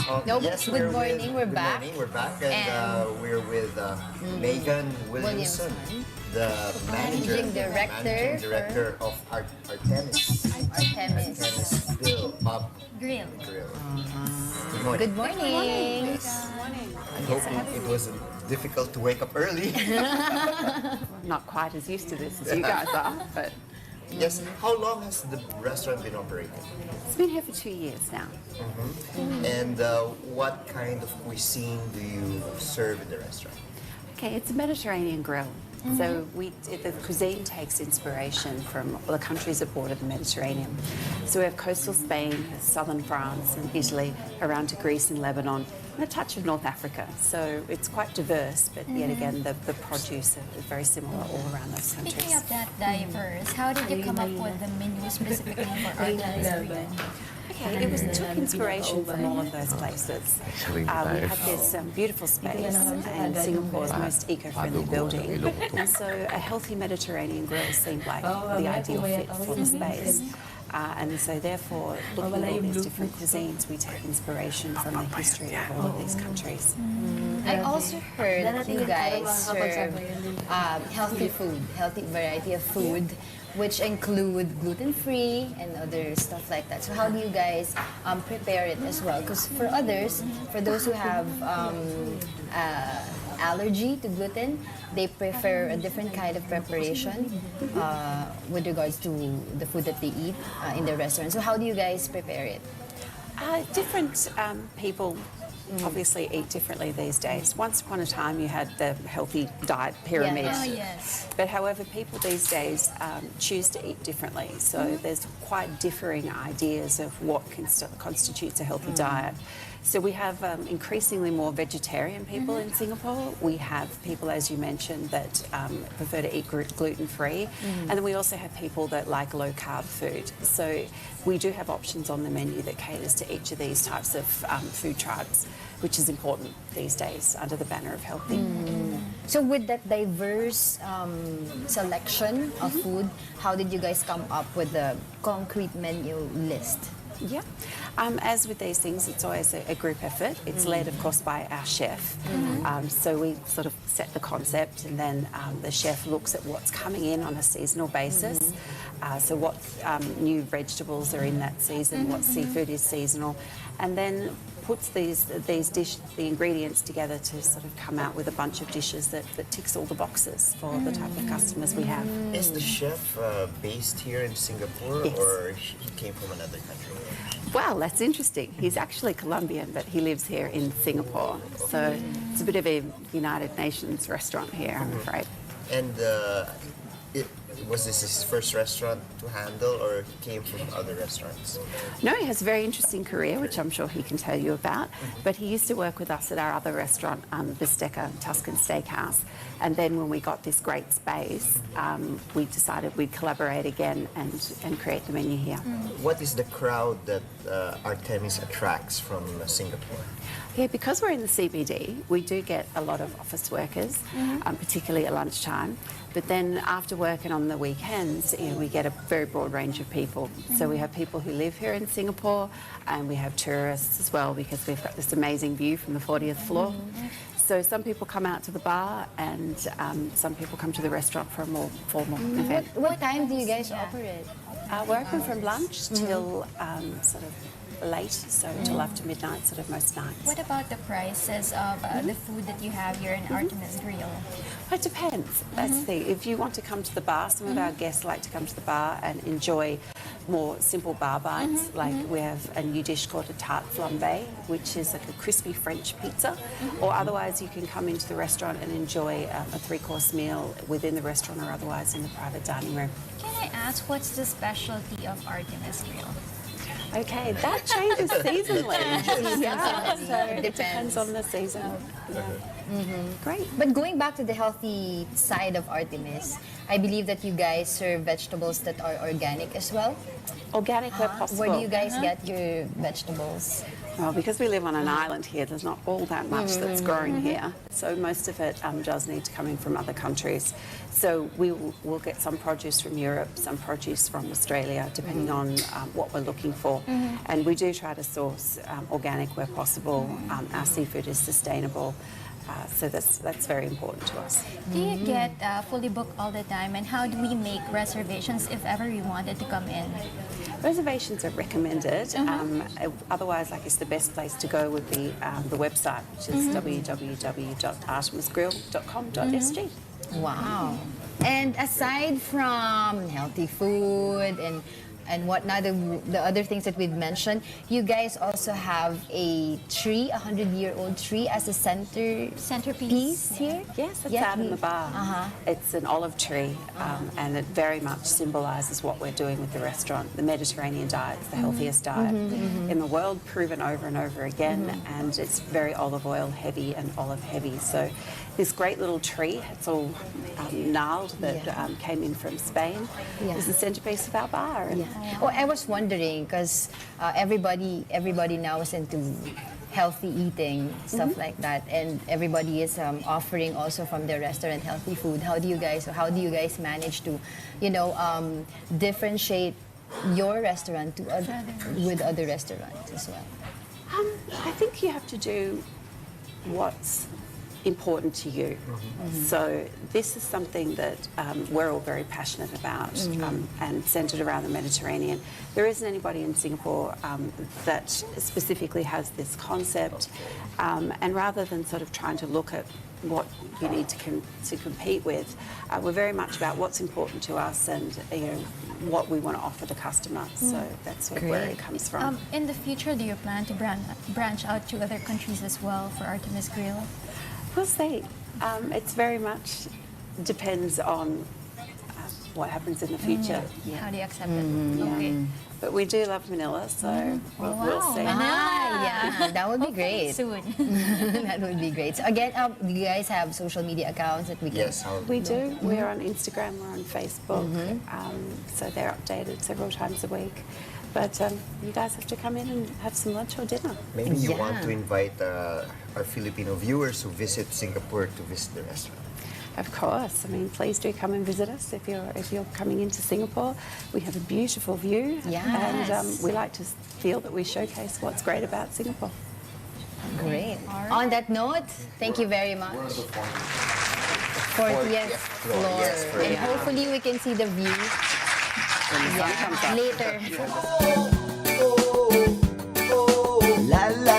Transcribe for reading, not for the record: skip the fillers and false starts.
Nope. Yes, Good morning, we're back. Good morning, we're back, and we're with Megan Williamson, the Managing director of Artemis Grill. Grill. Good morning. Good morning. I hope it wasn't difficult to wake up early. Not quite as used to this as you guys are, but Yes. How long has the restaurant been operating? it's been here for 2 years now. And what kind of cuisine do you serve in the restaurant? Okay, it's a Mediterranean grill. So the cuisine takes inspiration from the countries that border the Mediterranean. So we have coastal Spain, southern France and Italy, around to Greece and Lebanon, and a touch of North Africa. So it's quite diverse, but yet again, the produce is very similar all around those countries. Speaking of that diverse, how did you come up with the menu specifically for Artemis Grill? Okay, it took inspiration from all of those places. We have this beautiful space and Singapore's most eco-friendly building. And so a healthy Mediterranean grill seemed like the ideal fit for the space. And so therefore, looking at all these different cuisines, we take inspiration from the history of all of these countries. I also heard that you guys serve healthy variety of food, which include gluten-free and other stuff like that. So how do you guys prepare it as well? Because for others, for those who have allergy to gluten, they prefer a different kind of preparation with regards to the food that they eat in the restaurant. So how do you guys prepare it? Different people obviously eat differently these days. Once upon a time you had the healthy diet pyramid. Yeah. Oh, yes. But however, people these days choose to eat differently. So there's quite differing ideas of what constitutes a healthy diet. So we have increasingly more vegetarian people in Singapore. We have people, as you mentioned, that prefer to eat gluten-free. And then we also have people that like low-carb food. So we do have options on the menu that caters to each of these types of food tribes, which is important these days under the banner of healthy. So with that diverse selection of food, how did you guys come up with the concrete menu list? Yeah. As with these things, it's always a group effort. It's led, of course, by our chef. So we sort of set the concept, and then the chef looks at what's coming in on a seasonal basis. So what new vegetables are in that season, what seafood is seasonal, and then puts the ingredients together to sort of come out with a bunch of dishes that ticks all the boxes for the type of customers we have. Is the chef based here in Singapore, Yes. or he came from another country? Well, that's interesting. He's actually Colombian, but he lives here in Singapore. So it's a bit of a United Nations restaurant here, I'm afraid. And was this his first restaurant to handle, or he came from other restaurants? No, he has a very interesting career, which I'm sure he can tell you about. But he used to work with us at our other restaurant, Bistecca Tuscan Steakhouse. And then when we got this great space, we decided we'd collaborate again and create the menu here. What is the crowd that Artemis attracts from Singapore? Yeah, because we're in the CBD, we do get a lot of office workers, particularly at lunchtime. But then after work and on the weekends, we get a very broad range of people. So we have people who live here in Singapore, and we have tourists as well, because we've got this amazing view from the 40th floor. So some people come out to the bar, and some people come to the restaurant for a more formal event. What time do you guys operate? We're open from lunch till sort of late, so till after midnight, sort of most nights. What about the prices of the food that you have here in Artemis Grill? It depends. That's the thing. If you want to come to the bar, some of our guests like to come to the bar and enjoy more simple bar bites. Like we have a new dish called a tarte flambée, which is like a crispy French pizza. Or otherwise, you can come into the restaurant and enjoy a three-course meal within the restaurant, or otherwise in the private dining room. Can I ask, what's the specialty of Artemis Grill? Okay, that changes seasonally. Yeah, so It it depends on the season. Yeah. Great. But going back to the healthy side of Artemis, I believe that you guys serve vegetables that are organic as well. Organic where possible. Where do you guys get your vegetables? Well, because we live on an island here, there's not all that much that's growing here. So most of it does need to come in from other countries. So we'll get some produce from Europe, some produce from Australia, depending on what we're looking for. And we do try to source organic where possible. Our seafood is sustainable. So that's very important to us. Do you get fully booked all the time, and how do we make reservations if ever we wanted to come in? Reservations are recommended. Otherwise, I guess the best place to go would be the website, which is www.artemisgrill.com.sg. Wow. And aside from healthy food and whatnot, the other things that we've mentioned, you guys also have a tree, 100-year-old tree, as a centerpiece here? Yes, it's out in the bar. It's an olive tree, and it very much symbolises what we're doing with the restaurant. The Mediterranean diet is the healthiest diet in the world, proven over and over again, and it's very olive oil heavy and olive heavy. So this great little tree, it's all gnarled, that came in from Spain, is the centerpiece of our bar. And Oh, I was wondering because everybody now is into healthy eating, stuff like that, and everybody is offering also from their restaurant healthy food. How do you guys manage to, differentiate your restaurant to with other restaurants as well? I think you have to do what's important to you. So this is something that we're all very passionate about, and centred around the Mediterranean. There isn't anybody in Singapore that specifically has this concept, and rather than sort of trying to look at what you need to compete with, we're very much about what's important to us and what we want to offer the customer. So that's where it comes from. In the future, do you plan to branch out to other countries as well for Artemis Grill? We'll see. It's very much depends on what happens in the future. How do you accept it? Okay. But we do love Manila, so we'll see. Yeah, that would be great. Soon. That would be great. So again, do you guys have social media accounts that we can? Yes, We do. We're on Instagram, we're on Facebook, so they're updated several times a week. But you guys have to come in and have some lunch or dinner. maybe you want to invite our Filipino viewers who visit Singapore to visit the restaurant. Of course. I mean, please do come and visit us if you're coming into Singapore. We have a beautiful view, and we like to feel that we showcase what's great about Singapore. Great. On that note, thank you very much. 40th floor. Yes, for And hopefully we can see the view later. La la